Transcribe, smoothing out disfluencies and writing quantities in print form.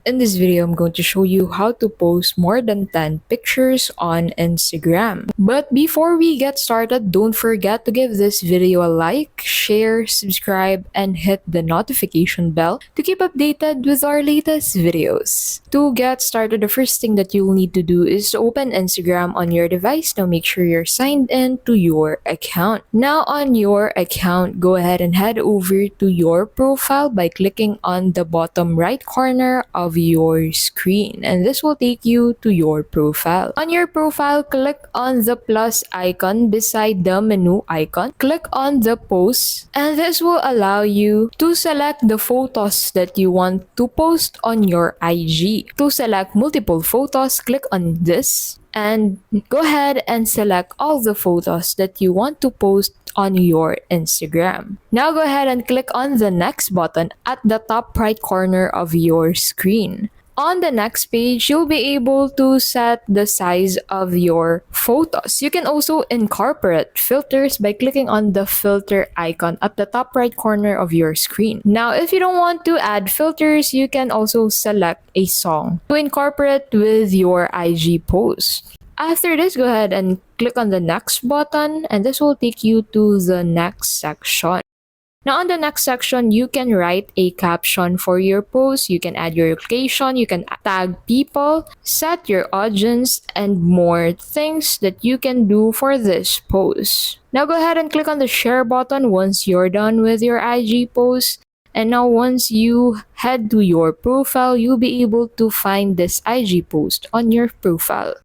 In this video, I'm going to show you how to post more than 10 pictures on Instagram. But before we get started, don't forget to give this video a like, share, subscribe, and hit the notification bell to keep updated with our latest videos. To get started, the first thing that you'll need to do is to open Instagram on your device. Now make sure you're signed in to your account. Now on your account, go ahead and head over to your profile by clicking on the bottom right corner of your screen, and this will take you to your profile. On your profile, click on the plus icon beside the menu icon. Click on the post, and this will allow you to select the photos that you want to post on your IG. To select multiple photos, click on this and go ahead and select all the photos that you want to post on your Instagram. Now go ahead and click on the next button at the top right corner of your screen. On the next page, you'll be able to set the size of your photos. You can also incorporate filters by clicking on the filter icon at the top right corner of your screen. Now, if you don't want to add filters, you can also select a song to incorporate with your IG post. After this, go ahead and click on the next button, and this will take you to the next section. Now on the next section, you can write a caption for your post, you can add your location, you can tag people, set your audience, and more things that you can do for this post. Now go ahead and click on the share button once you're done with your IG post. And now once you head to your profile, you'll be able to find this IG post on your profile.